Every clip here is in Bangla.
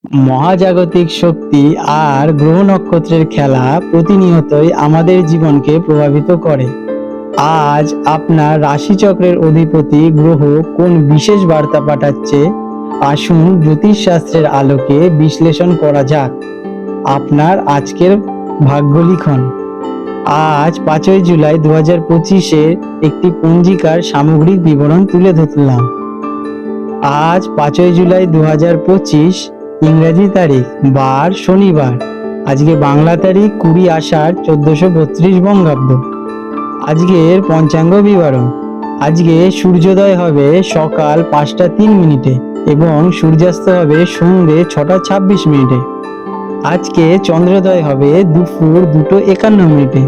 মহাজাগতিক শক্তি আর গ্রহ নক্ষত্রের খেলা প্রতিনিয়তই আমাদের জীবনকে প্রভাবিত করে। আজ আপনার রাশিচক্রের অধিপতি গ্রহ কোন বিশেষ বার্তা পাঠাচ্ছে, আসুন জ্যোতিষশাস্ত্রের আলোকে বিশ্লেষণ করা যাক। আপনার আজকের ভাগ্য লিখন। আজ 5ই জুলাই 2025-এর একটি পঞ্জিকার সামগ্রিক বিবরণ তুলে ধরলাম। আজ 5ই জুলাই 2025, ইংরেজি তারিখ, বার শনিবার। আজকে বাংলা তারিখ 20 আষাঢ় 1432 বঙ্গাব্দ। আজকের পঞ্চাঙ্গ বিবরণ। আজকে সূর্যোদয় হবে সকাল 5টা 3 মিনিটে এবং সূর্যাস্ত হবে সন্ধ্যে 6টা 26 মিনিটে। আজকে চন্দ্রোদয় হবে দুপুর 2টো 51 মিনিটে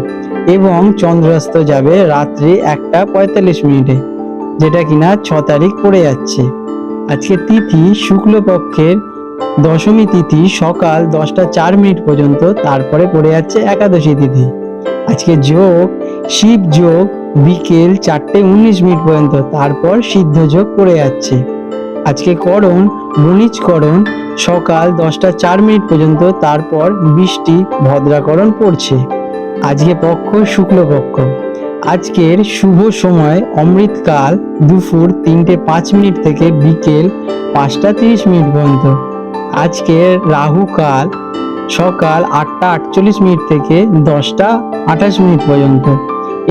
এবং চন্দ্রাস্ত যাবে রাত্রি 1টা 45 মিনিটে, যেটা কিনা 6 তারিখ পড়ে যাচ্ছে। আজকে তিথি শুক্লপক্ষের দশমী তিথি সকাল 10টা 4 মিনিট পর্যন্ত, তারপরে পড়ে যাচ্ছে একাদশী তিথি। আজকে যোগ শিব যোগ বিকেল 4টে 19 মিনিট পর্যন্ত, তারপর সিদ্ধ যোগ পড়ে যাচ্ছে। আজকে করণ বণিজ করণ সকাল 10টা 4 মিনিট পর্যন্ত, তারপর বৃষ্টি ভদ্রাকরণ পড়ছে। আজকে পক্ষ শুক্লপক্ষ। আজকের শুভ সময় অমৃতকাল দুপুর 3টে 5 মিনিট থেকে বিকেল 5টা 30 মিনিট পর্যন্ত। আজকের রাহু কাল সকাল 8টা 48 মিনিট থেকে 10টা 28 মিনিট পর্যন্ত।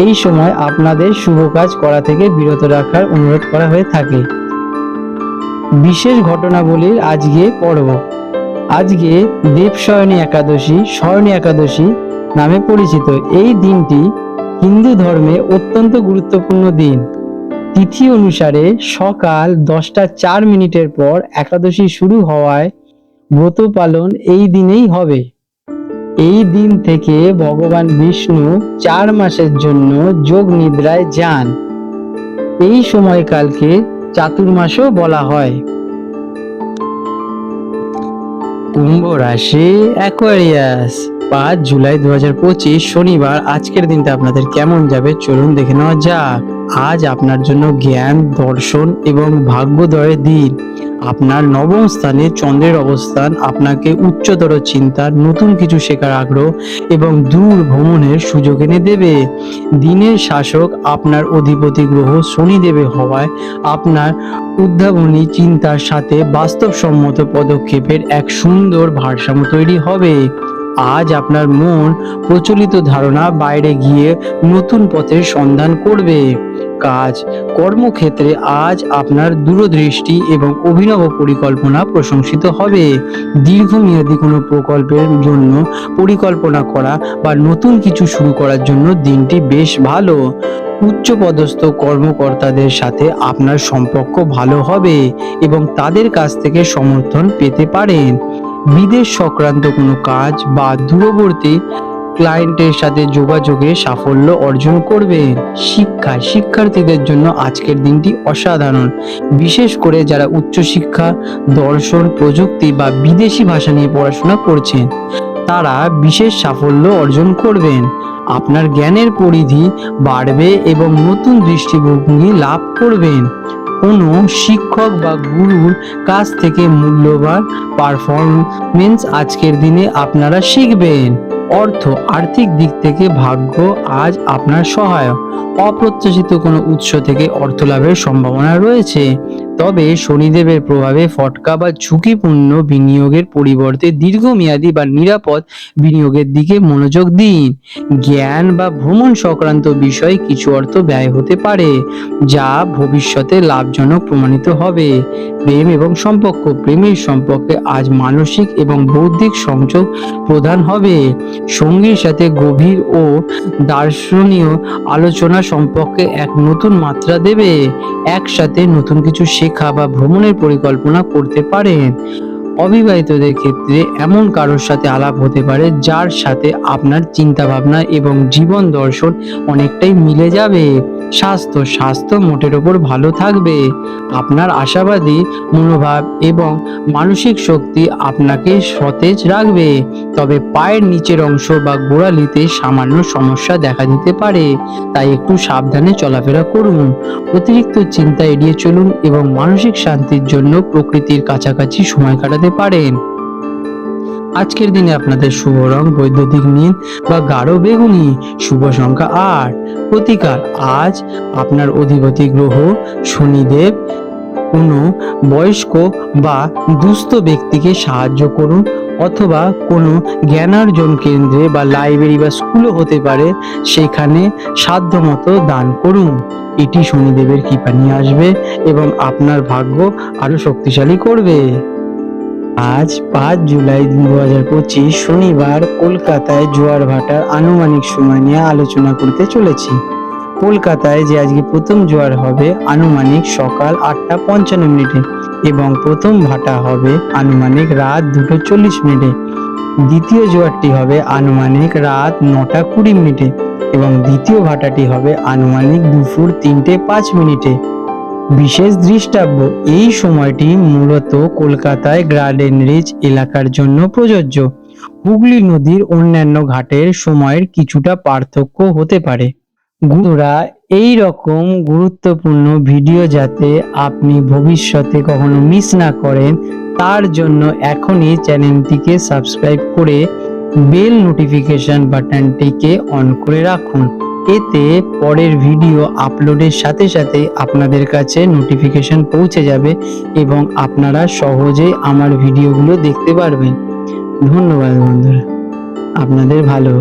এই সময় আপনাদের শুভ কাজ করা থেকে বিরত রাখার অনুরোধ করা হয়ে থাকে। বিশেষ ঘটনাবলীর আজকে পর্ব। আজকে দেবশয়নী একাদশী, শয়নী একাদশী নামে পরিচিত। এই দিনটি হিন্দু ধর্মে অত্যন্ত গুরুত্বপূর্ণ দিন। তিথি অনুসারে সকাল 10টা 4 মিনিটের পর একাদশী শুরু হওয়ায় ব্রত পালন এই দিনেই হবে। এই দিন থেকে ভগবান বিষ্ণু 4 মাসের জন্য যোগ নিদ্রায় যান। এই সময়কালকে চাতুর্মাসও বলা হয়। কুম্ভ রাশি, অ্যাকোয়ারিয়াস। 5 জুলাই 2025 শনিবার। আজকের দিনটা আপনাদের কেমন যাবে চলুন দেখে নেওয়া যাক। আজ আপনার জন্য জ্ঞান, দর্শন এবং ভাগ্যোদয়ের দিন। আপনার নবম স্থানে চন্দ্রের অবস্থান আপনাকে উচ্চতর চিন্তা, নতুন কিছু শেখার আগ্রহ এবং দূর ভ্রমণের সুযোগ এনে দেবে। দিনের শাসক আপনার অধিপতি গ্রহ শনিদেবে হওয়ায় আপনার উদ্ভাবনী চিন্তার সাথে বাস্তবসম্মত পদক্ষেপের এক সুন্দর ভারসাম্য তৈরি হবে। আজ আপনার মন প্রচলিত ধারণা বাইরে গিয়ে নতুন পথের সন্ধান করবে। কাজ কর্মক্ষেত্রে আজ আপনার দূরদৃষ্টি এবং অভিনব পরিকল্পনা প্রশংসিত হবে। দীর্ঘমেয়াদী কোনো প্রকল্পের জন্য পরিকল্পনা করা বা নতুন কিছু শুরু করার জন্য দিনটি বেশ ভালো। উচ্চপদস্থ কর্মকর্তাদের সাথে আপনার সম্পর্ক ভালো হবে এবং তাদের কাছ থেকে সমর্থন পেতে পারেন। বিদেশ সংক্রান্ত কোনো কাজ বা দূরবর্তী ক্লায়েন্টের সাথে যোগাযোগে সাফল্য অর্জন করবেন। শিক্ষার্থীদের জন্য আজকের দিনটি অসাধারণ, বিশেষ করে যারা উচ্চশিক্ষা, দর্শন, প্রযুক্তি বা বিদেশি ভাষা নিয়ে পড়াশোনা করছেন, তারা বিশেষ সাফল্য অর্জন করবেন। আপনার জ্ঞানের পরিধি বাড়বে এবং নতুন দৃষ্টিভঙ্গি লাভ করবেন। কোনো শিক্ষক বা গুরুর কাছ থেকে মূল্যবান পারফরমেন্স আজকের দিনে আপনারা শিখবেন। আর্থিক দিক থেকে ভাগ্য আজ আপনার সহায়ক। অপ্রত্যাশিত কোনো উৎস থেকে অর্থ লাভের সম্ভাবনা রয়েছে, তবে শনিদেবের প্রভাবে ফটকা বা ঝুঁকিপূর্ণ বিনিয়োগের পরিবর্তে দীর্ঘমেয়াদী বা নিরাপদ বিনিয়োগের দিকে মনোযোগ দিন। জ্ঞান বা ভ্রমণ সংক্রান্ত বিষয়ে কিছু অর্থ ব্যয় হতে পারে, যা ভবিষ্যতে লাভজনক প্রমাণিত হবে। প্রেম এবং সম্পর্ক। প্রেমের সম্পর্কে আজ মানসিক এবং বৌদ্ধিক সংযোগ প্রদান হবে। সঙ্গীর সাথে গভীর ও দার্শনিক আলোচনা সম্পর্কে এক নতুন মাত্রা দেবে। একসাথে নতুন কিছু শেখা বা ভ্রমণের পরিকল্পনা করতে পারেন। অবিবাহিতদের ক্ষেত্রে এমন কারোর সাথে আলাপ হতে পারে যার সাথে আপনার চিন্তা ভাবনা এবং জীবন দর্শন অনেকটাই মিলে যাবে। স্বাস্থ্য মোটের ওপর ভালো থাকবে। আপনার আশাবাদী মনোভাব এবং মানসিক শক্তি আপনাকে সতেজ রাখবে, তবে পায়ের নিচের অংশ বা গোড়ালিতে সামান্য সমস্যা দেখা দিতে পারে, তাই একটু সাবধানে চলাফেরা করুন। অতিরিক্ত চিন্তা এড়িয়ে চলুন এবং মানসিক শান্তির জন্য প্রকৃতির কাছাকাছি সময় কাটাতে পারেন। আজকের দিনে আপনাদের শুভ রং বৈদ্যুতিক নীল বা গাঢ় বেগুনি। শুভ সংখ্যা 8। প্রতিকার, আজ আপনার অধিপতি গ্রহ শনিদেব। কোনো বয়স্ক বা দুস্থ ব্যক্তিকে সাহায্য করুন, অথবা কোনো জ্ঞানার্জন কেন্দ্রে বা লাইব্রেরি বা স্কুলও হতে পারে, সেখানে সাধ্যমতো দান করুন। এটি শনিদেবের কৃপা নিয়ে আসবে এবং আপনার ভাগ্য আরো শক্তিশালী করবে। আজ 5 জুলাই 2025 শনিবার কলকাতায় জোয়ার ভাটার আনুমানিক সময় নিয়ে আলোচনা করতে চলেছি। কলকাতায় যে আজকে প্রথম জোয়ার হবে আনুমানিক সকাল 8:55 এবং প্রথম ভাটা হবে আনুমানিক রাত 2:40। দ্বিতীয় জোয়ারটি হবে আনুমানিক রাত 9:20 এবং দ্বিতীয় ভাটাটি হবে আনুমানিক দুপুর 3:05। বিশেষ দৃষ্টাব্য, এই সময়টি মূলত কলকাতায় গার্ডেন রিচ এলাকার জন্য প্রযোজ্য। হুগলি নদীর অন্যান্য ঘাটের সময়ের কিছুটা পার্থক্য হতে পারে। বন্ধুরা, এই রকম গুরুত্বপূর্ণ ভিডিও যাতে আপনি ভবিষ্যতে কখনো মিস না করেন, তার জন্য এখনই চ্যানেলটিকে সাবস্ক্রাইব করে বেল নোটিফিকেশন বাটনটিকে অন করে রাখুন। এতে পরের ভিডিও আপলোডের সাথে সাথে আপনাদের কাছে নোটিফিকেশন পৌঁছে যাবে এবং আপনারা সহজেই আমার ভিডিওগুলো দেখতে পারবেন। ধন্যবাদ বন্ধুরা, আপনাদের ভালো।